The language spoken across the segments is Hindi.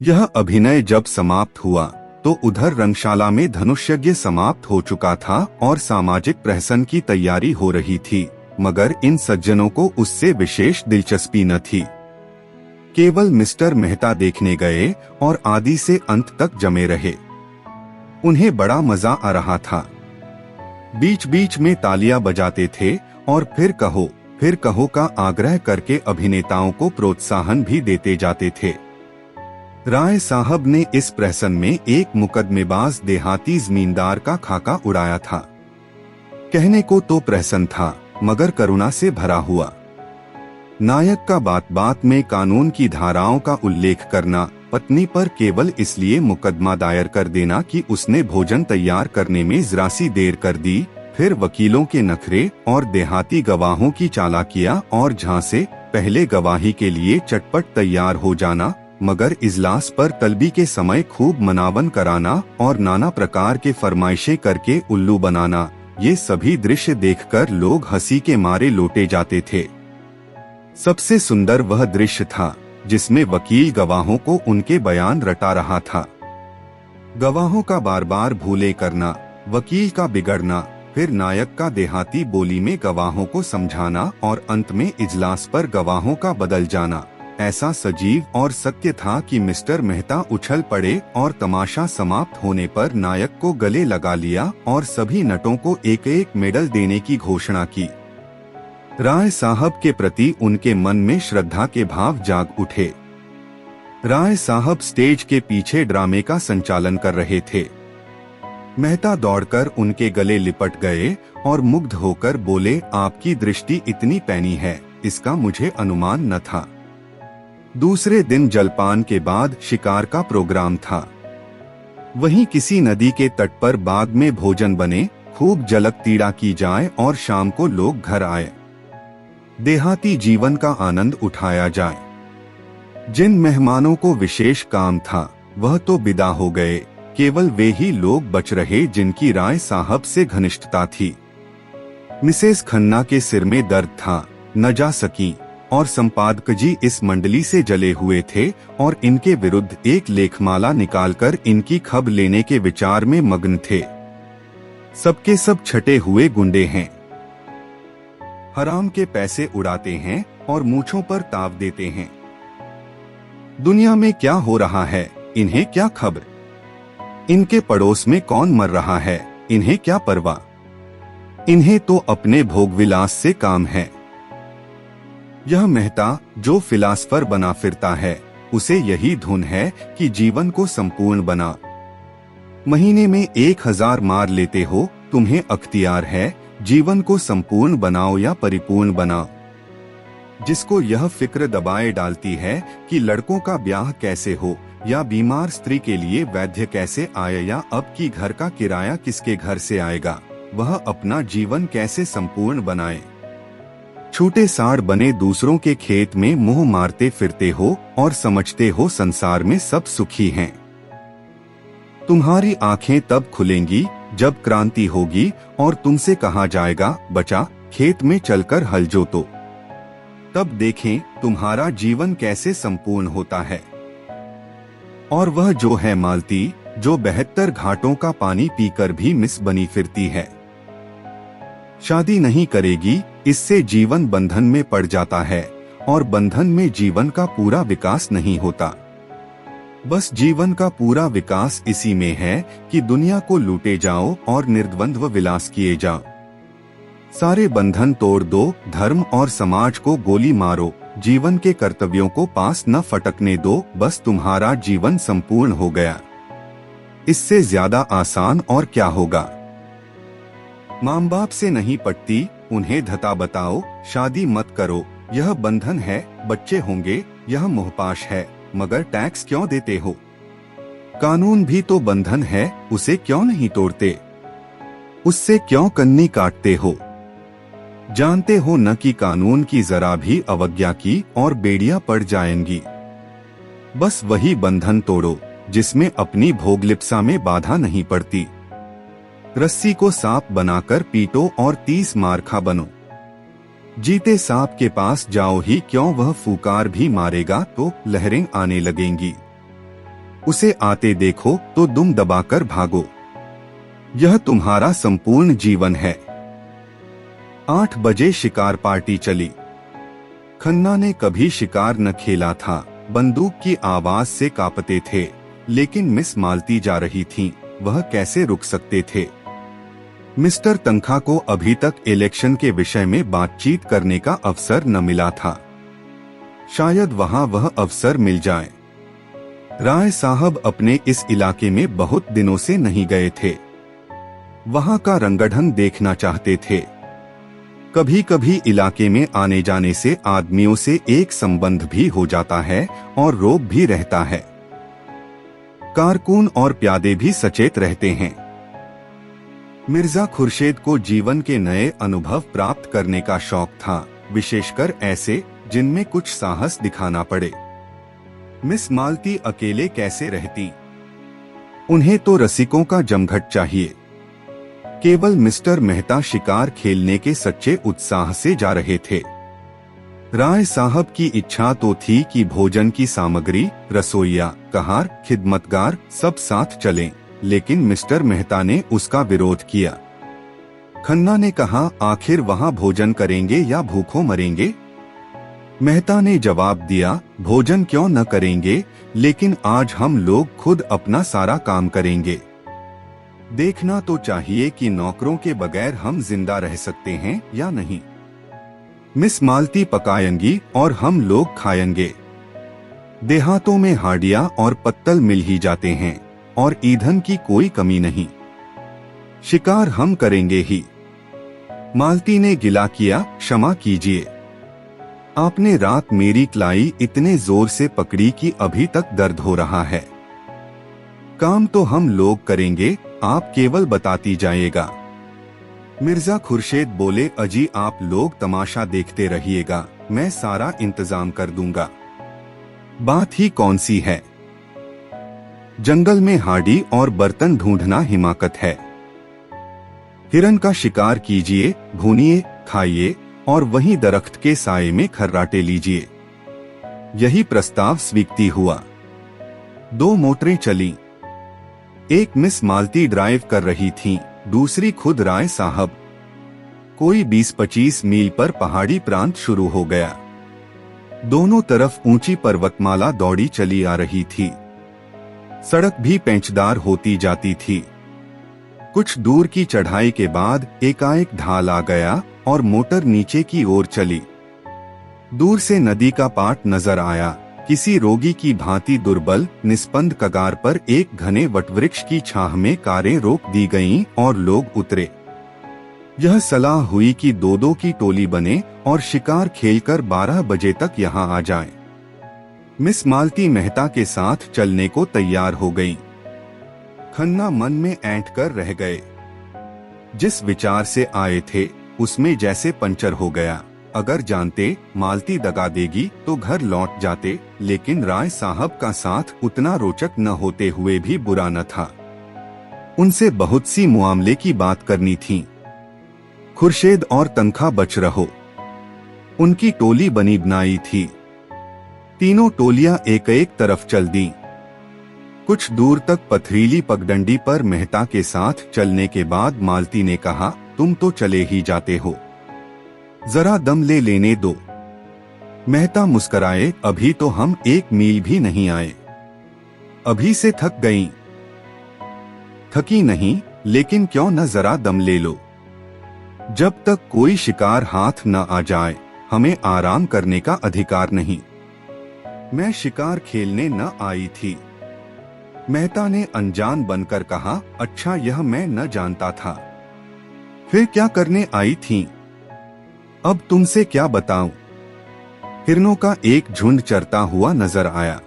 यह अभिनय जब समाप्त हुआ तो उधर रंगशाला में धनुष्यज्ञ समाप्त हो चुका था और सामाजिक प्रहसन की तैयारी हो रही थी, मगर इन सज्जनों को उससे विशेष दिलचस्पी न थी। केवल मिस्टर मेहता देखने गए और आदि से अंत तक जमे रहे। उन्हें बड़ा मजा आ रहा था। बीच बीच में तालियां बजाते थे और फिर कहो का आग्रह करके अभिनेताओं को प्रोत्साहन भी देते जाते थे। राय साहब ने इस प्रहसन में एक मुकदमेबाज देहाती जमींदार का खाका उड़ाया था। कहने को तो प्रहसन था, मगर करुणा से भरा हुआ। नायक का बात बात में कानून की धाराओं का उल्लेख करना, पत्नी पर केवल इसलिए मुकदमा दायर कर देना कि उसने भोजन तैयार करने में जरा सी देर कर दी, फिर वकीलों के नखरे और देहाती गवाहों की चालाकियां और झांसे, पहले गवाही के लिए चटपट तैयार हो जाना, मगर इजलास पर तलबी के समय खूब मनावन कराना और नाना प्रकार के फरमाइशें करके उल्लू बनाना, ये सभी दृश्य देखकर लोग हंसी के मारे लोटे जाते थे। सबसे सुंदर वह दृश्य था जिसमें वकील गवाहों को उनके बयान रटा रहा था। गवाहों का बार बार भूले करना, वकील का बिगड़ना, फिर नायक का देहाती बोली में गवाहों को समझाना और अंत में इजलास पर गवाहों का बदल जाना, ऐसा सजीव और सत्य था कि मिस्टर मेहता उछल पड़े और तमाशा समाप्त होने पर नायक को गले लगा लिया और सभी नटों को एक एक मेडल देने की घोषणा की। राय साहब के प्रति उनके मन में श्रद्धा के भाव जाग उठे। राय साहब स्टेज के पीछे ड्रामे का संचालन कर रहे थे। मेहता दौड़कर उनके गले लिपट गए और मुग्ध होकर बोले, आपकी दृष्टि इतनी पैनी है, इसका मुझे अनुमान न था। दूसरे दिन जलपान के बाद शिकार का प्रोग्राम था। वहीं किसी नदी के तट पर बाग में भोजन बने, खूब जलक तीड़ा की जाए और शाम को लोग घर आए। देहाती जीवन का आनंद उठाया जाए। जिन मेहमानों को विशेष काम था वह तो विदा हो गए, केवल वे ही लोग बच रहे जिनकी राय साहब से घनिष्ठता थी। मिसेस खन्ना के सिर में दर्द था, न जा सकी, और संपादक जी इस मंडली से जले हुए थे और इनके विरुद्ध एक लेखमाला निकालकर इनकी खब लेने के विचार में मग्न थे। सबके सब छटे हुए गुंडे हैं, हराम के पैसे उड़ाते हैं और मूंछों पर ताव देते हैं। दुनिया में क्या हो रहा है, इन्हें क्या खबर। इनके पड़ोस में कौन मर रहा है, इन्हें क्या परवाह। इन्हें तो अपने भोगविलास से काम है। यह मेहता जो फिलासफर बना फिरता है, उसे यही धुन है कि जीवन को संपूर्ण बना। महीने में 1000 मार लेते हो, तुम्हें अख्तियार है, जीवन को संपूर्ण बनाओ या परिपूर्ण बनाओ। जिसको यह फिक्र दबाए डालती है कि लड़कों का ब्याह कैसे हो, या बीमार स्त्री के लिए वैद्य कैसे आए, या अब की घर का किराया किसके घर से आएगा, वह अपना जीवन कैसे संपूर्ण बनाए। छूटे साड़ बने दूसरों के खेत में मुंह मारते फिरते हो और समझते हो संसार में सब सुखी हैं। तुम्हारी आंखें तब खुलेंगी जब क्रांति होगी और तुमसे कहा जाएगा, बचा, खेत में चलकर हल जोतो। तब देखें तुम्हारा जीवन कैसे संपूर्ण होता है। और वह जो है मालती, जो 72 घाटों का पानी पीकर भी मिस बनी फिरती है। शादी नहीं करेगी, इससे जीवन बंधन में पड़ जाता है और बंधन में जीवन का पूरा विकास नहीं होता। बस जीवन का पूरा विकास इसी में है कि दुनिया को लूटे जाओ और निर्द्वंद्व विलास किए जाओ। सारे बंधन तोड़ दो, धर्म और समाज को गोली मारो, जीवन के कर्तव्यों को पास न फटकने दो, बस तुम्हारा जीवन संपूर्ण हो गया। इससे ज्यादा आसान और क्या होगा। माँ बाप से नहीं पटती, उन्हें धता बताओ, शादी मत करो, यह बंधन है, बच्चे होंगे, यह मोहपाश है, मगर टैक्स क्यों देते हो। कानून भी तो बंधन है, उसे क्यों नहीं तोड़ते, उससे क्यों कन्नी काटते हो। जानते हो न कि कानून की जरा भी अवज्ञा की और बेड़ियां पड़ जाएंगी। बस वही बंधन तोड़ो जिसमें अपनी भोगलिप्सा में बाधा नहीं पड़ती। रस्सी को सांप बनाकर पीटो और 30 मारखा बनो। जीते सांप के पास जाओ ही क्यों, वह फुकार भी मारेगा तो लहरें आने लगेंगी। उसे आते देखो तो दुम दबाकर भागो। यह तुम्हारा संपूर्ण जीवन है। 8 बजे शिकार पार्टी चली। खन्ना ने कभी शिकार न खेला था, बंदूक की आवाज से कांपते थे, लेकिन मिस मालती जा रही थीं, वह कैसे रुक सकते थे। मिस्टर तनखा को अभी तक इलेक्शन के विषय में बातचीत करने का अवसर न मिला था। शायद वहां वह अवसर मिल जाए। राय साहब अपने इस इलाके में बहुत दिनों से नहीं गए थे। वहां का रंगढंग देखना चाहते थे। कभी कभी इलाके में आने जाने से आदमियों से एक संबंध भी हो जाता है और रोब भी रहता है। कारकुन और प्यादे भी सचेत रहते हैं। मिर्जा खुर्शीद को जीवन के नए अनुभव प्राप्त करने का शौक था, विशेषकर ऐसे जिनमें कुछ साहस दिखाना पड़े। मिस मालती अकेले कैसे रहती? उन्हें तो रसिकों का जमघट चाहिए। केवल मिस्टर मेहता शिकार खेलने के सच्चे उत्साह से जा रहे थे। राय साहब की इच्छा तो थी कि भोजन की सामग्री, रसोइया, कहार, खिदमतगार सब साथ चलें, लेकिन मिस्टर मेहता ने उसका विरोध किया। खन्ना ने कहा, आखिर वहां भोजन करेंगे या भूखों मरेंगे? मेहता ने जवाब दिया, भोजन क्यों न करेंगे, लेकिन आज हम लोग खुद अपना सारा काम करेंगे। देखना तो चाहिए कि नौकरों के बगैर हम जिंदा रह सकते हैं या नहीं। मिस मालती पकाएंगी और हम लोग खाएंगे। देहातों में हाड़ियां और पत्तल मिल ही जाते हैं और ईंधन की कोई कमी नहीं। शिकार हम करेंगे ही। मालती ने गिला किया, क्षमा कीजिए, आपने रात मेरी कलाई इतने जोर से पकड़ी कि अभी तक दर्द हो रहा है। काम तो हम लोग करेंगे, आप केवल बताती जाइएगा। मिर्जा खुर्शीद बोले, अजी आप लोग तमाशा देखते रहिएगा, मैं सारा इंतजाम कर दूंगा। बात ही कौन सी है। जंगल में हाड़ी और बर्तन ढूंढना हिमाकत है। हिरन का शिकार कीजिए, भूनिए, खाइए और वहीं दरख्त के साये में खर्राटे लीजिए। यही प्रस्ताव स्वीकृति हुआ। 2 मोटरें चली। एक मिस मालती ड्राइव कर रही थीं, दूसरी खुद राय साहब। कोई 20-25 मील पर पहाड़ी प्रांत शुरू हो गया। दोनों तरफ ऊंची पर्वतमाला दौड़ी चली आ रही थी। सड़क भी पेंचदार होती जाती थी। कुछ दूर की चढ़ाई के बाद एकाएक ढाल आ गया और मोटर नीचे की ओर चली। दूर से नदी का पाट नजर आया। किसी रोगी की भांति दुर्बल निस्पंद कगार पर एक घने वटवृक्ष की छाह में कारें रोक दी गईं और लोग उतरे। यह सलाह हुई कि 2-2 की टोली बने और शिकार खेलकर 12 बजे तक यहां आ जाएं। मिस मालती मेहता के साथ चलने को तैयार हो गईं। खन्ना मन में ऐंठ कर रह गए। जिस विचार से आए थे उसमें जैसे पंचर हो गया। अगर जानते मालती दगा देगी तो घर लौट जाते, लेकिन राय साहब का साथ उतना रोचक न होते हुए भी बुरा न था। उनसे बहुत सी मामले की बात करनी थी। खुर्शीद और तनखा बच रहो। उनकी टोली बनी बनाई थी। तीनों टोलियां एक एक तरफ चल दी। कुछ दूर तक पथरीली पगडंडी पर मेहता के साथ चलने के बाद मालती ने कहा, तुम तो चले ही जाते हो, जरा दम ले लेने दो। मेहता मुस्कराए, अभी तो हम 1 मील भी नहीं आए, अभी से थक गईं। थकी नहीं, लेकिन क्यों न जरा दम ले लो। जब तक कोई शिकार हाथ न आ जाए हमें आराम करने का अधिकार नहीं। मैं शिकार खेलने न आई थी। मेहता ने अनजान बनकर कहा, अच्छा यह मैं न जानता था। फिर क्या करने आई थी? अब तुमसे क्या बताऊं। हिरनों का एक झुंड चरता हुआ नजर आया।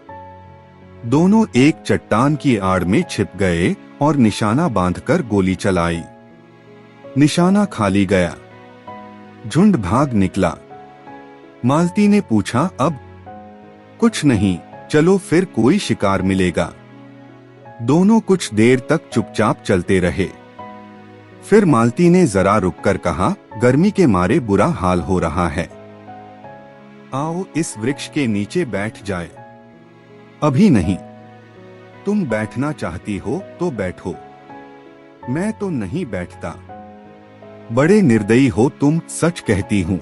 दोनों एक चट्टान की आड़ में छिप गए और निशाना बांधकर गोली चलाई। निशाना खाली गया। झुंड भाग निकला। मालती ने पूछा, अब? कुछ नहीं, चलो फिर कोई शिकार मिलेगा। दोनों कुछ देर तक चुपचाप चलते रहे। फिर मालती ने जरा रुककर कहा, गर्मी के मारे बुरा हाल हो रहा है, आओ इस वृक्ष के नीचे बैठ जाए। अभी नहीं, तुम बैठना चाहती हो तो बैठो, मैं तो नहीं बैठता। बड़े निर्दयी हो तुम, सच कहती हूँ।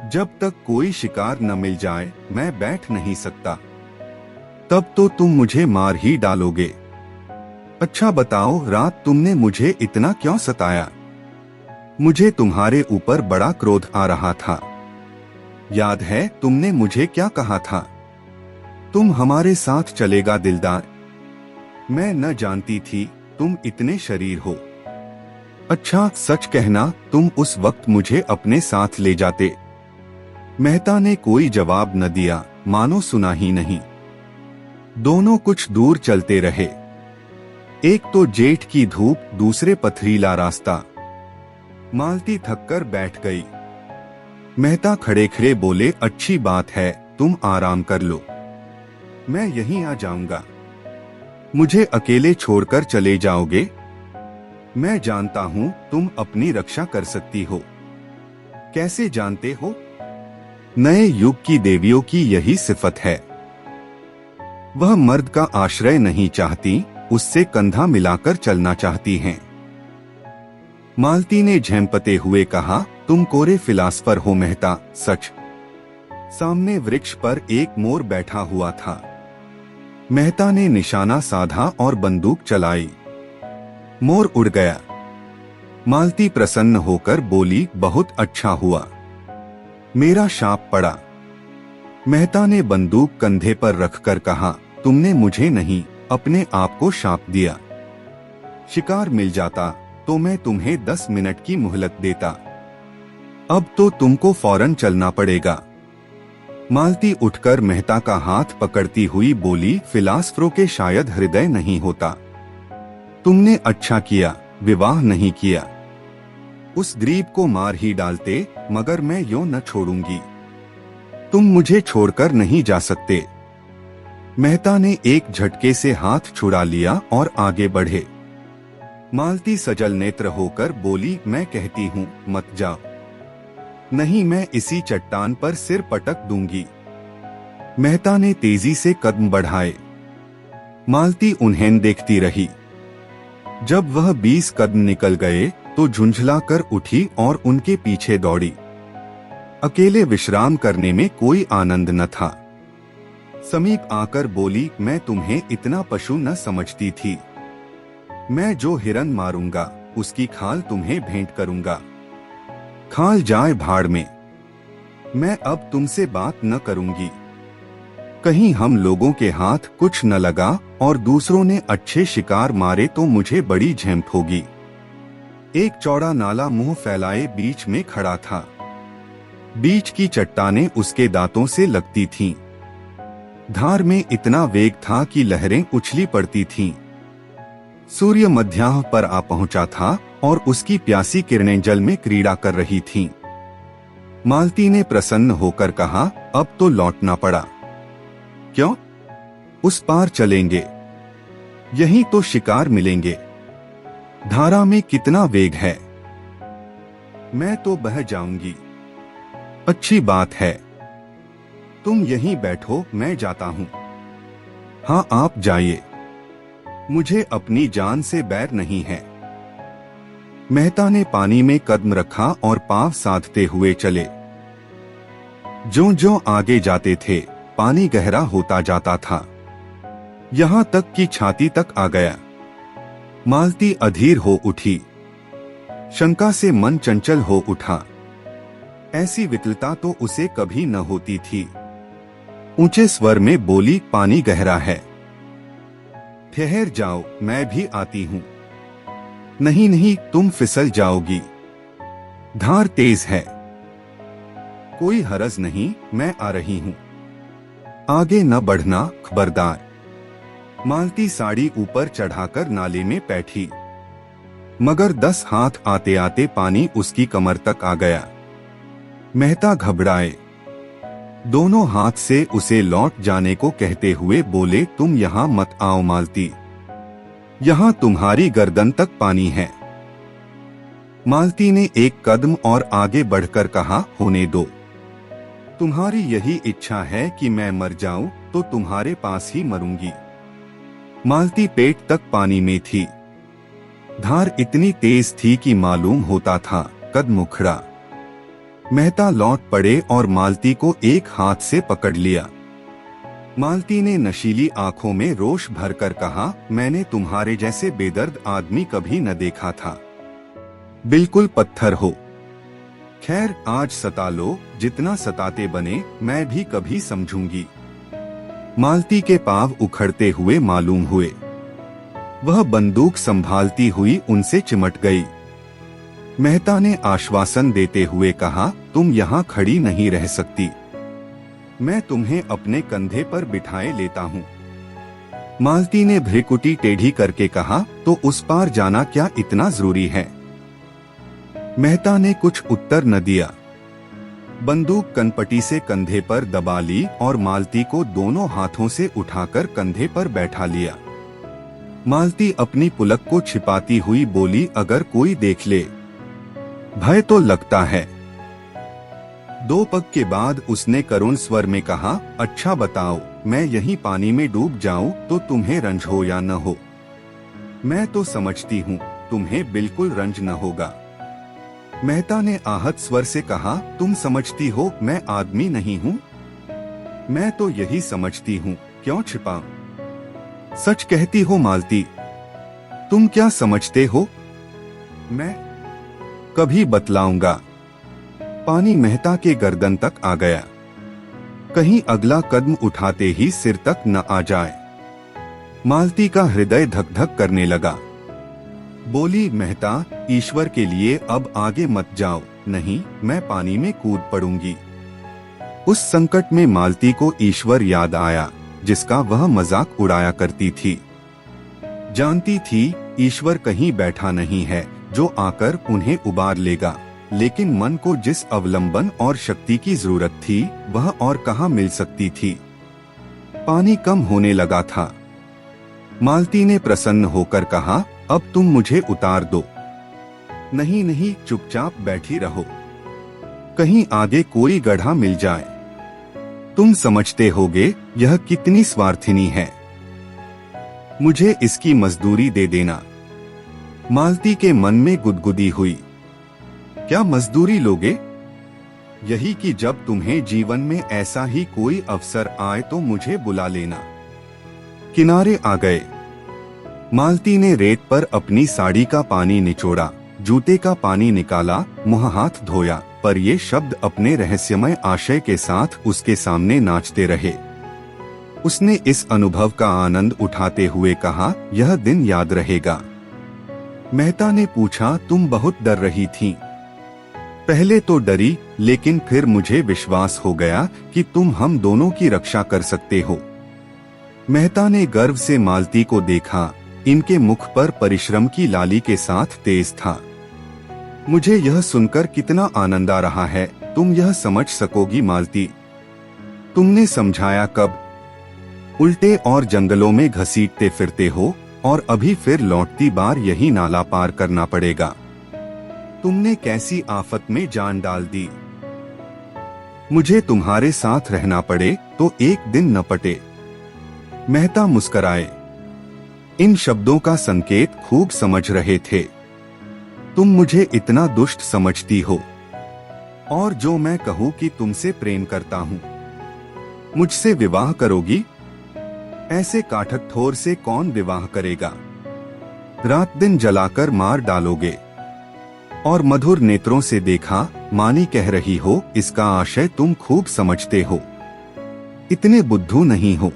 जब तक कोई शिकार न मिल जाए मैं बैठ नहीं सकता। तब तो तुम मुझे मार ही डालोगे। अच्छा बताओ, रात तुमने मुझे इतना क्यों सताया? मुझे तुम्हारे ऊपर बड़ा क्रोध आ रहा था। याद है तुमने मुझे क्या कहा था? तुम हमारे साथ चलेगा दिलदार। मैं न जानती थी तुम इतने शरीर हो। अच्छा सच कहना, तुम उस वक्त मुझे अपने साथ ले जाते। मेहता ने कोई जवाब न दिया, मानो सुना ही नहीं। दोनों कुछ दूर चलते रहे। एक तो जेठ की धूप, दूसरे पथरीला रास्ता। मालती थककर बैठ गई। मेहता खड़े खड़े बोले, अच्छी बात है, तुम आराम कर लो, मैं यहीं आ जाऊंगा। मुझे अकेले छोड़कर चले जाओगे? मैं जानता हूं तुम अपनी रक्षा कर सकती हो। कैसे जानते हो? नए युग की देवियों की यही सिफत है। वह मर्द का आश्रय नहीं चाहती, उससे कंधा मिलाकर चलना चाहती हैं। मालती ने झेंपते हुए कहा, तुम कोरे फिलासफर हो मेहता, सच। सामने वृक्ष पर एक मोर बैठा हुआ था। मेहता ने निशाना साधा और बंदूक चलाई। मोर उड़ गया। मालती प्रसन्न होकर बोली, बहुत अच्छा हुआ, मेरा शाप पड़ा। मेहता ने बंदूक कंधे पर रखकर कहा, तुमने मुझे नहीं, अपने आप को शाप दिया। शिकार मिल जाता तो मैं तुम्हें 10 मिनट की मोहलत देता। अब तो तुमको फौरन चलना पड़ेगा। मालती उठकर मेहता का हाथ पकड़ती हुई बोली, फिलासफरों के शायद हृदय नहीं होता। तुमने अच्छा किया विवाह नहीं किया। उस गरीब को मार ही डालते, मगर मैं यूं न छोड़ूंगी। तुम मुझे छोड़कर नहीं जा सकते। मेहता ने एक झटके से हाथ छुड़ा लिया और आगे बढ़े। मालती सजल नेत्र होकर बोली, मैं कहती हूँ मत जाओ। नहीं, मैं इसी चट्टान पर सिर पटक दूंगी। मेहता ने तेजी से कदम बढ़ाए। मालती उन्हें देखती रही। जब वह 20 कदम निकल गए तो झुंझलाकर उठी और उनके पीछे दौड़ी। अकेले विश्राम करने में कोई आनंद न था। समीप आकर बोली, मैं तुम्हें इतना पशु न समझती थी। मैं जो हिरन मारूंगा उसकी खाल तुम्हें भेंट करूंगा। खाल जाए भाड़ में। मैं अब तुमसे बात न करूंगी। कहीं हम लोगों के हाथ कुछ न लगा और दूसरों ने अच्छे शिकार मारे तो मुझे बड़ी झेंप होगी। एक चौड़ा नाला मुंह फैलाए बीच में खड़ा था। बीच की चट्टानें उसके दांतों से लगती थीं। धार में इतना वेग था कि लहरें उछली पड़ती थीं। सूर्य मध्याह्न पर आ पहुंचा था और उसकी प्यासी किरणें जल में क्रीड़ा कर रही थीं। मालती ने प्रसन्न होकर कहा, अब तो लौटना पड़ा। क्यों? उस पार चलेंगे, यहीं तो शिकार मिलेंगे। धारा में कितना वेग है। मैं तो बह जाऊंगी। अच्छी बात है, तुम यहीं बैठो, मैं जाता हूं। हाँ आप जाइए, मुझे अपनी जान से बैर नहीं है। मेहता ने पानी में कदम रखा और पांव साधते हुए चले। ज्यों-ज्यों आगे जाते थे पानी गहरा होता जाता था, यहाँ तक कि छाती तक आ गया। मालती अधीर हो उठी। शंका से मन चंचल हो उठा। ऐसी विकलता तो उसे कभी न होती थी। ऊंचे स्वर में बोली, पानी गहरा है, ठहर जाओ, मैं भी आती हूँ। नहीं नहीं, तुम फिसल जाओगी, धार तेज है। कोई हरज नहीं, मैं आ रही हूँ, आगे न बढ़ना, खबरदार। मालती साड़ी ऊपर चढ़ाकर नाले में बैठी, मगर 10 हाथ आते आते पानी उसकी कमर तक आ गया। मेहता घबराए। दोनों हाथ से उसे लौट जाने को कहते हुए बोले, तुम यहाँ मत आओ मालती, यहाँ तुम्हारी गर्दन तक पानी है। मालती ने एक कदम और आगे बढ़कर कहा, होने दो। तुम्हारी यही इच्छा है कि मैं मर जाऊं तो तुम्हारे पास ही मरूंगी। मालती पेट तक पानी में थी। धार इतनी तेज थी कि मालूम होता था कद मुखड़ा। मेहता लौट पड़े और मालती को एक हाथ से पकड़ लिया। मालती ने नशीली आंखों में रोष भरकर कहा, मैंने तुम्हारे जैसे बेदर्द आदमी कभी न देखा था, बिल्कुल पत्थर हो। खैर आज सता लो, जितना सताते बने मैं भी कभी समझूंगी। मालती के पांव उखड़ते हुए मालूम हुए। वह बंदूक संभालती हुई उनसे चिमट गई। मेहता ने आश्वासन देते हुए कहा, तुम यहाँ खड़ी नहीं रह सकती, मैं तुम्हें अपने कंधे पर बिठाए लेता हूँ। मालती ने भ्रिकुटी टेढ़ी करके कहा, तो उस पार जाना क्या इतना जरूरी है? मेहता ने कुछ उत्तर न दिया। बंदूक कनपटी से कंधे पर दबा ली और मालती को दोनों हाथों से उठाकर कंधे पर बैठा लिया। मालती अपनी पुलक को छिपाती हुई बोली, अगर कोई देख ले, भय तो लगता है। 2 पग के बाद उसने करुण स्वर में कहा, अच्छा बताओ, मैं यहीं पानी में डूब जाऊं तो तुम्हें रंज हो या न हो? मैं तो समझती हूँ तुम्हें बिल्कुल रंज न होगा। मेहता ने आहत स्वर से कहा, तुम समझती हो मैं आदमी नहीं हूँ? मैं तो यही समझती हूँ, क्यों छिपाऊं? सच कहती हो मालती, तुम क्या समझते हो? मैं कभी बतलाऊंगा। पानी मेहता के गर्दन तक आ गया, कहीं अगला कदम उठाते ही सिर तक न आ जाए। मालती का हृदय धक धक करने लगा। बोली, मेहता ईश्वर के लिए अब आगे मत जाओ, नहीं मैं पानी में कूद पड़ूंगी। उस संकट में मालती को ईश्वर याद आया, जिसका वह मजाक उड़ाया करती थी। जानती थी ईश्वर कहीं बैठा नहीं है जो आकर उन्हें उबार लेगा, लेकिन मन को जिस अवलंबन और शक्ति की जरूरत थी वह और कहां मिल सकती थी। पानी कम होने लगा था। मालती ने प्रसन्न होकर कहा, अब तुम मुझे उतार दो। नहीं नहीं, चुपचाप बैठी रहो, कहीं आगे कोई गड्ढा मिल जाए। तुम समझते होगे यह कितनी स्वार्थिनी है, मुझे इसकी मजदूरी दे देना। मालती के मन में गुदगुदी हुई, क्या मजदूरी लोगे? यही कि जब तुम्हें जीवन में ऐसा ही कोई अवसर आए तो मुझे बुला लेना। किनारे आ गए। मालती ने रेत पर अपनी साड़ी का पानी निचोड़ा, जूते का पानी निकाला, मुंह हाथ धोया, पर ये शब्द अपने रहस्यमय आशय के साथ उसके सामने नाचते रहे। उसने इस अनुभव का आनंद उठाते हुए कहा, यह दिन याद रहेगा। मेहता ने पूछा, तुम बहुत डर रही थीं। पहले तो डरी, लेकिन फिर मुझे विश्वास हो गया कि तुम हम दोनों की रक्षा कर सकते हो। मेहता ने गर्व से मालती को देखा, इनके मुख पर परिश्रम की लाली के साथ तेज था। मुझे यह सुनकर कितना आनंद आ रहा है, तुम यह समझ सकोगी मालती? तुमने समझाया कब? उल्टे और जंगलों में घसीटते फिरते हो और अभी फिर लौटती बार यही नाला पार करना पड़ेगा। तुमने कैसी आफत में जान डाल दी। मुझे तुम्हारे साथ रहना पड़े तो एक दिन न पटे। मेहता मुस्कराए। इन शब्दों का संकेत खूब समझ रहे थे। तुम मुझे इतना दुष्ट समझती हो, और जो मैं कहूँ कि तुमसे प्रेम करता हूँ, मुझसे विवाह करोगी? ऐसे काठक ठोर से कौन विवाह करेगा? रात दिन जलाकर मार डालोगे। और मधुर नेत्रों से देखा, मानी कह रही हो, इसका आशय तुम खूब समझते हो, इतने बुद्धू नहीं हो।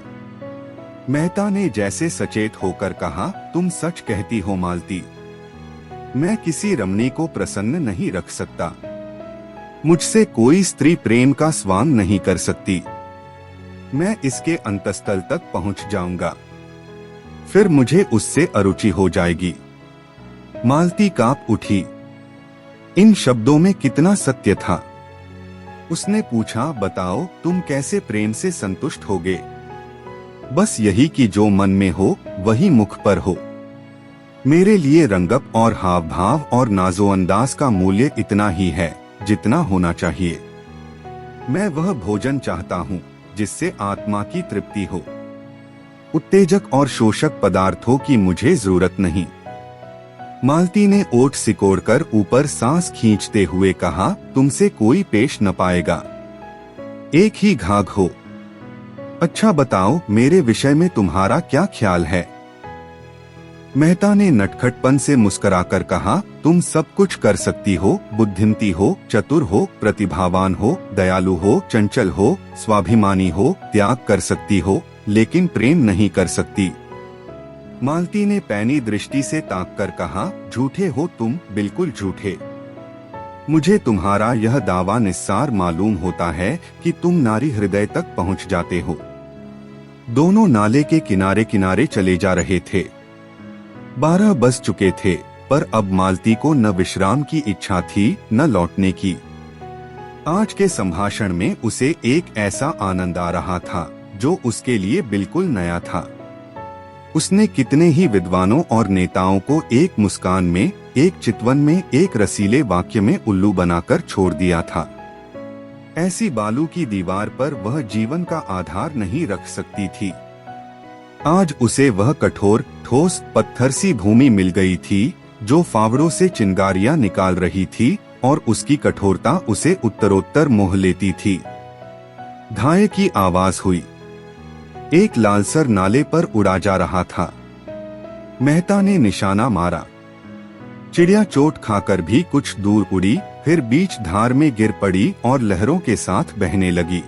मेहता ने जैसे सचेत होकर कहा, तुम सच कहती हो मालती, मैं किसी रमणी को प्रसन्न नहीं रख सकता। मुझसे कोई स्त्री प्रेम का स्वांग नहीं कर सकती। मैं इसके अंतस्तल तक पहुंच जाऊंगा, फिर मुझे उससे अरुचि हो जाएगी। मालती कांप उठी। इन शब्दों में कितना सत्य था। उसने पूछा, बताओ तुम कैसे प्रेम से संतुष्ट होगे? बस यही कि जो मन में हो वही मुख पर हो। मेरे लिए रंगप और हाव भाव और नाजोअंदाज का मूल्य इतना ही है जितना होना चाहिए। मैं वह भोजन चाहता हूँ जिससे आत्मा की तृप्ति हो। उत्तेजक और शोषक पदार्थों की मुझे जरूरत नहीं। मालती ने ओठ सिकोड़कर ऊपर सांस खींचते हुए कहा, तुमसे कोई पेश न पाएगा, एक ही घाघ हो। अच्छा बताओ, मेरे विषय में तुम्हारा क्या ख्याल है? मेहता ने नटखटपन से मुस्कुराकर कहा, तुम सब कुछ कर सकती हो, बुद्धिमती हो, चतुर हो, प्रतिभावान हो, दयालु हो, चंचल हो, स्वाभिमानी हो, त्याग कर सकती हो, लेकिन प्रेम नहीं कर सकती। मालती ने पैनी दृष्टि से ताककर कहा, झूठे हो तुम, बिल्कुल झूठे। मुझे तुम्हारा यह दावा निस्सार मालूम होता है कि तुम नारी हृदय तक पहुंच जाते हो। दोनों नाले के किनारे किनारे चले जा रहे थे। 12 बज चुके थे, पर अब मालती को न विश्राम की इच्छा थी न लौटने की। आज के संभाषण में उसे एक ऐसा आनंद आ रहा था जो उसके लिए बिल्कुल नया था। उसने कितने ही विद्वानों और नेताओं को एक मुस्कान में, एक चितवन में, एक रसीले वाक्य में उल्लू बनाकर छोड़ दिया था। ऐसी बालू की दीवार पर वह जीवन का आधार नहीं रख सकती थी। आज उसे वह कठोर, ठोस, पत्थर सी भूमि मिल गई थी जो फावड़ों से चिंगारियां निकाल रही थी, और उसकी कठोरता उसे उत्तरोत्तर मोह लेती थी। धाए की आवाज हुई। एक लालसर नाले पर उड़ा जा रहा था। मेहता ने निशाना मारा। चिड़िया चोट खाकर भी कुछ दूर उड़ी, फिर बीच धार में गिर पड़ी और लहरों के साथ बहने लगी।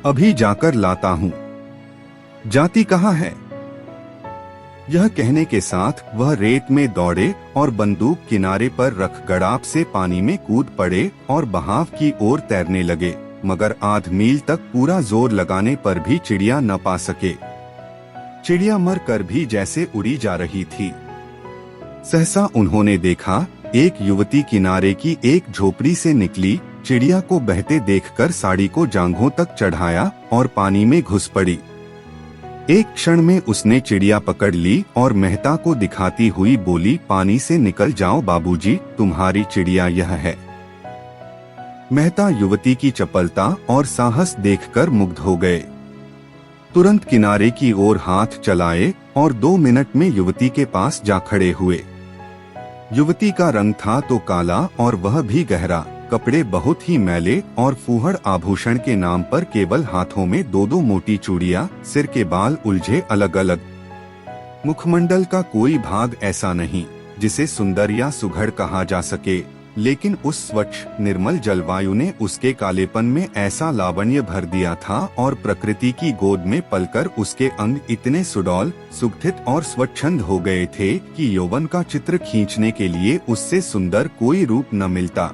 अभी जाकर लाता हूँ। जाती कहाँ है? यह कहने के साथ वह रेत में दौड़े और बंदूक किनारे पर रख गड़ाप से पानी में कूद पड़े और बहाव की ओर तैरने लगे, मगर आध मील तक पूरा जोर लगाने पर भी चिड़िया न पा सके। चिड़िया मर कर भी जैसे उड़ी जा रही थी। सहसा उन्होंने देखा, एक युवती किनारे की एक झोपड़ी से निकली, चिड़िया को बहते देखकर साड़ी को जांघों तक चढ़ाया और पानी में घुस पड़ी। एक क्षण में उसने चिड़िया पकड़ ली और मेहता को दिखाती हुई बोली, पानी से निकल जाओ बाबूजी, तुम्हारी चिड़िया यह है। मेहता युवती की चपलता और साहस देखकर मुग्ध हो गए। तुरंत किनारे की ओर हाथ चलाए और 2 मिनट में युवती के पास जा खड़े हुए। युवती का रंग था तो काला और वह भी गहरा, कपड़े बहुत ही मैले और फूहड़ आभूषण के नाम पर केवल हाथों में 2-2 मोटी चूड़ियां, सिर के बाल उलझे अलग अलग। मुखमंडल का कोई भाग ऐसा नहीं जिसे सुंदर या सुघड़ कहा जा सके, लेकिन उस स्वच्छ निर्मल जलवायु ने उसके कालेपन में ऐसा लावण्य भर दिया था और प्रकृति की गोद में पलकर उसके अंग इतने सुडौल, सुगठित और स्वच्छंद हो गए थे कि यौवन का चित्र खींचने के लिए उससे सुंदर कोई रूप न मिलता।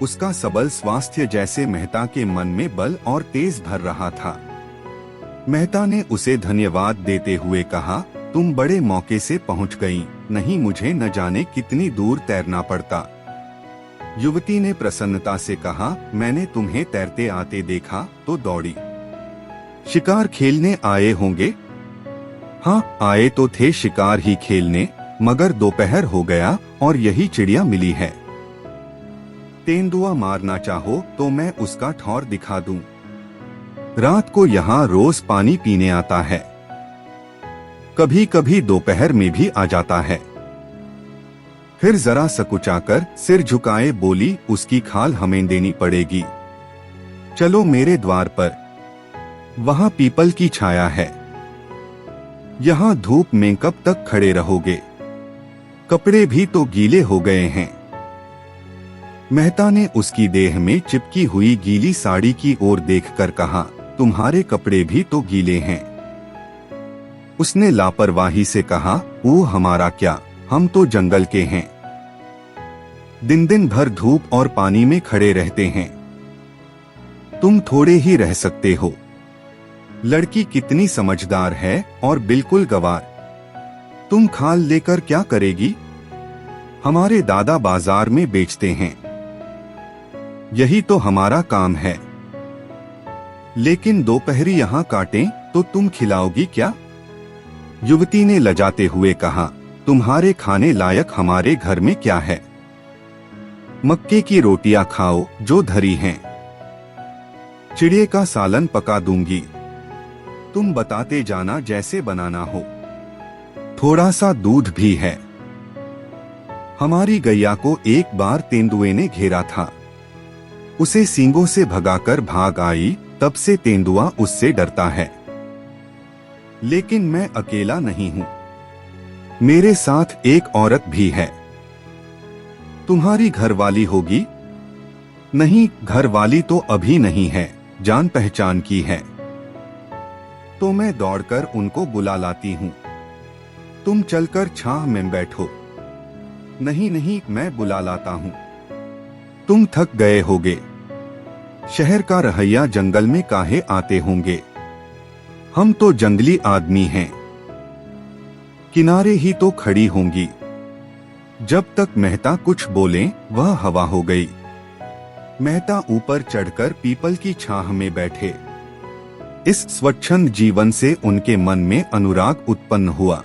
उसका सबल स्वास्थ्य जैसे मेहता के मन में बल और तेज भर रहा था। मेहता ने उसे धन्यवाद देते हुए कहा, तुम बड़े मौके से पहुंच गई, नहीं मुझे न जाने कितनी दूर तैरना पड़ता। युवती ने प्रसन्नता से कहा, मैंने तुम्हें तैरते आते देखा तो दौड़ी। शिकार खेलने आए होंगे? हाँ, आए तो थे शिकार ही खेलने, मगर दोपहर हो गया और यही चिड़िया मिली है। तेंदुआ मारना चाहो तो मैं उसका ठौर दिखा दूं। रात को यहाँ रोज पानी पीने आता है, कभी कभी दोपहर में भी आ जाता है। फिर जरा सकुचाकर सिर झुकाए बोली, उसकी खाल हमें देनी पड़ेगी। चलो मेरे द्वार पर, वहाँ पीपल की छाया है। यहाँ धूप में कब तक खड़े रहोगे? कपड़े भी तो गीले हो गए हैं। मेहता ने उसकी देह में चिपकी हुई गीली साड़ी की ओर देखकर कहा, तुम्हारे कपड़े भी तो गीले हैं। उसने लापरवाही से कहा, वो हमारा क्या, हम तो जंगल के हैं। दिन दिन भर धूप और पानी में खड़े रहते हैं। तुम थोड़े ही रह सकते हो। लड़की कितनी समझदार है और बिल्कुल गंवार। तुम खाल लेकर क्या करेगी? हमारे दादा बाजार में बेचते हैं, यही तो हमारा काम है। लेकिन दोपहरी यहाँ काटें तो तुम खिलाओगी क्या? युवती ने लजाते हुए कहा, तुम्हारे खाने लायक हमारे घर में क्या है? मक्के की रोटियां खाओ जो धरी हैं। चिड़िए का सालन पका दूंगी। तुम बताते जाना जैसे बनाना हो। थोड़ा सा दूध भी है। हमारी गैया को एक बार तेंदुए ने घेरा था। उसे सींगों से भगाकर भाग आई, तब से तेंदुआ उससे डरता है। लेकिन मैं अकेला नहीं हूं, मेरे साथ एक औरत भी है। तुम्हारी घरवाली होगी? नहीं, घरवाली तो अभी नहीं है, जान पहचान की है। तो मैं दौड़कर उनको बुला लाती हूं। तुम चलकर छाह में बैठो। नहीं नहीं, मैं बुला लाता हूं। तुम थक गए होगे। शहर का रहैया जंगल में काहे आते होंगे? हम तो जंगली आदमी हैं। किनारे ही तो खड़ी होंगी। जब तक मेहता कुछ बोले, वह हवा हो गई। मेहता ऊपर चढ़कर पीपल की छाह में बैठे। इस स्वच्छंद जीवन से उनके मन में अनुराग उत्पन्न हुआ।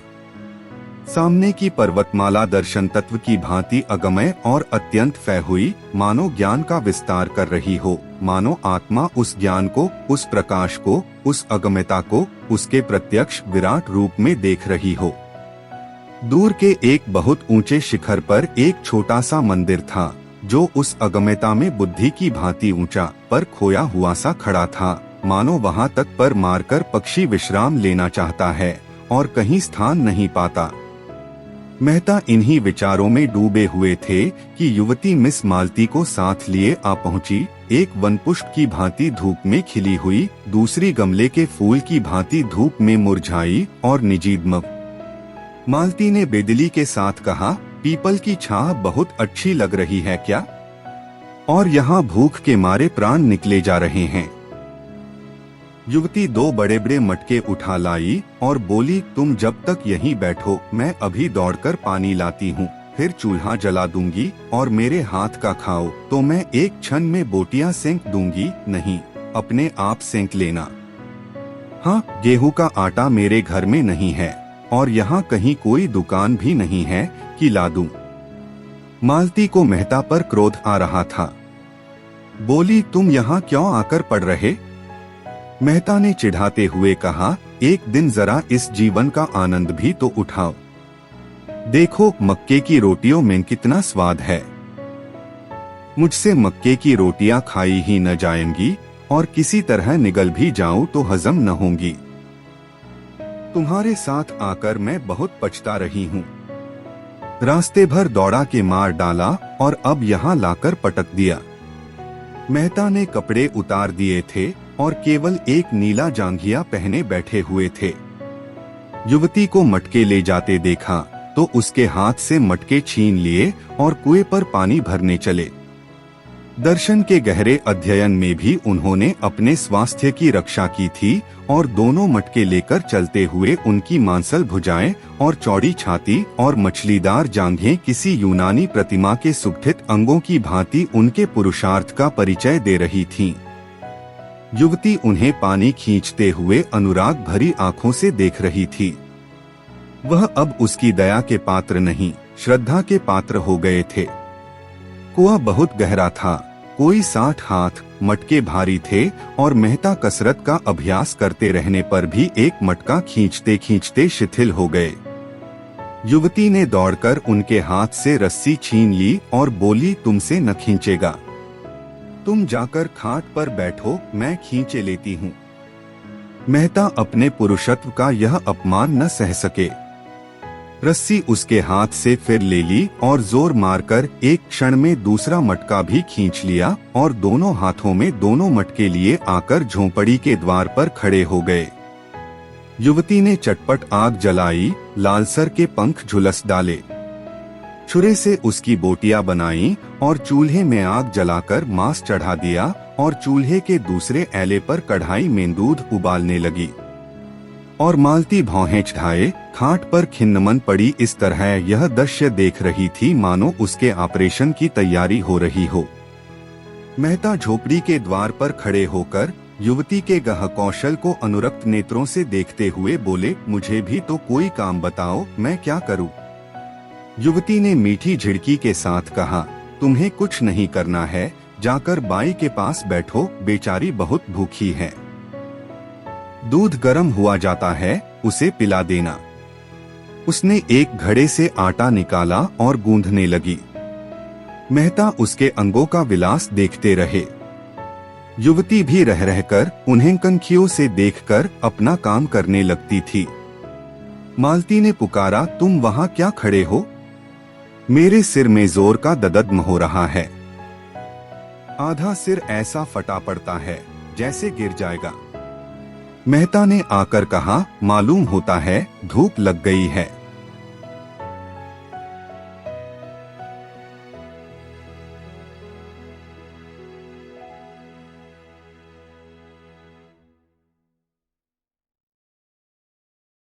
सामने की पर्वतमाला दर्शन तत्व की भांति अगमय और अत्यंत फै हुई, मानो ज्ञान का विस्तार कर रही हो, मानो आत्मा उस ज्ञान को, उस प्रकाश को, उस अगम्यता को उसके प्रत्यक्ष विराट रूप में देख रही हो। दूर के एक बहुत ऊंचे शिखर पर एक छोटा सा मंदिर था, जो उस अगम्यता में बुद्धि की भांति ऊंचा पर खोया हुआ सा खड़ा था, मानो वहां तक पर मारकर पक्षी विश्राम लेना चाहता है और कहीं स्थान नहीं पाता। मेहता इन्हीं विचारों में डूबे हुए थे कि युवती मिस मालती को साथ लिए आ पहुंची। एक वनपुष्प की भांति धूप में खिली हुई, दूसरी गमले के फूल की भांति धूप में मुरझाई और निजीद्म। मालती ने बेदिली के साथ कहा, पीपल की छाह बहुत अच्छी लग रही है क्या? और यहाँ भूख के मारे प्राण निकले जा रहे हैं। युवती दो बड़े बड़े मटके उठा लाई और बोली, तुम जब तक यहीं बैठो, मैं अभी दौड़कर पानी लाती हूँ, फिर चूल्हा जला दूंगी और मेरे हाथ का खाओ तो मैं एक क्षण में बोटियां सेंक दूंगी। नहीं, अपने आप सेंक लेना। हाँ, गेहूं का आटा मेरे घर में नहीं है और यहाँ कहीं कोई दुकान भी नहीं है कि ला दूं। मालती को मेहता पर क्रोध आ रहा था। बोली, तुम यहाँ क्यों आकर पड़ रहे? मेहता ने चिढ़ाते हुए कहा, एक दिन जरा इस जीवन का आनंद भी तो उठाओ। देखो, मक्के की रोटियों में कितना स्वाद है। मुझसे मक्के की रोटियां खाई ही न जाएंगी और किसी तरह निगल भी जाऊं तो हजम न होंगी। तुम्हारे साथ आकर मैं बहुत पछता रही हूँ। रास्ते भर दौड़ा के मार डाला और अब यहाँ लाकर पटक दिया। मेहता ने कपड़े उतार दिए थे और केवल एक नीला जांघिया पहने बैठे हुए थे। युवती को मटके ले जाते देखा तो उसके हाथ से मटके छीन लिए और कुएं पर पानी भरने चले। दर्शन के गहरे अध्ययन में भी उन्होंने अपने स्वास्थ्य की रक्षा की थी और दोनों मटके लेकर चलते हुए उनकी मांसल भुजाएं और चौड़ी छाती और मछलीदार जांघें किसी यूनानी प्रतिमा के सुगठित अंगों की भांति उनके पुरुषार्थ का परिचय दे रही थीं। युवती उन्हें पानी खींचते हुए अनुराग भरी आंखों से देख रही थी। वह अब उसकी दया के पात्र नहीं, श्रद्धा के पात्र हो गए थे। कुआं बहुत गहरा था, कोई 60 हाथ, मटके भारी थे और मेहता कसरत का अभ्यास करते रहने पर भी एक मटका खींचते खींचते शिथिल हो गए। युवती ने दौड़कर उनके हाथ से रस्सी छीन ली और बोली, तुमसे न खींचेगा। तुम जाकर खाट पर बैठो, मैं खींचे लेती हूँ। मेहता अपने पुरुषत्व का यह अपमान न सह सके। रस्सी उसके हाथ से फिर ले ली और जोर मारकर एक क्षण में दूसरा मटका भी खींच लिया और दोनों हाथों में दोनों मटके लिए आकर झोंपड़ी के द्वार पर खड़े हो गए। युवती ने चटपट आग जलाई, लालसर के पंख झुलस डाले, छुरे से उसकी बोटियां बनाई और चूल्हे में आग जलाकर मांस चढ़ा दिया और चूल्हे के दूसरे ऐले पर कढ़ाई में दूध उबालने लगी। और मालती भौहें चढ़ाए खाट पर खिन्नमन पड़ी इस तरह यह दृश्य देख रही थी मानो उसके ऑपरेशन की तैयारी हो रही हो। मेहता झोपड़ी के द्वार पर खड़े होकर युवती के गह कौशल को अनुरक्त नेत्रों से देखते हुए बोले, मुझे भी तो कोई काम बताओ, मैं क्या करूं? युवती ने मीठी झिड़की के साथ कहा, तुम्हें कुछ नहीं करना है, जाकर बाई के पास बैठो, बेचारी बहुत भूखी है। दूध गर्म हुआ जाता है, उसे पिला देना। उसने एक घड़े से आटा निकाला और गूंथने लगी। मेहता उसके अंगों का विलास देखते रहे। युवती भी रह रहकर उन्हें कनखियों से देखकर अपना काम करने लगती थी। मालती ने पुकारा, तुम वहां क्या खड़े हो? मेरे सिर में जोर का दर्द हो रहा है। आधा सिर ऐसा फटा पड़ता है जैसे गिर जाएगा। मेहता ने आकर कहा, मालूम होता है धूप लग गई है।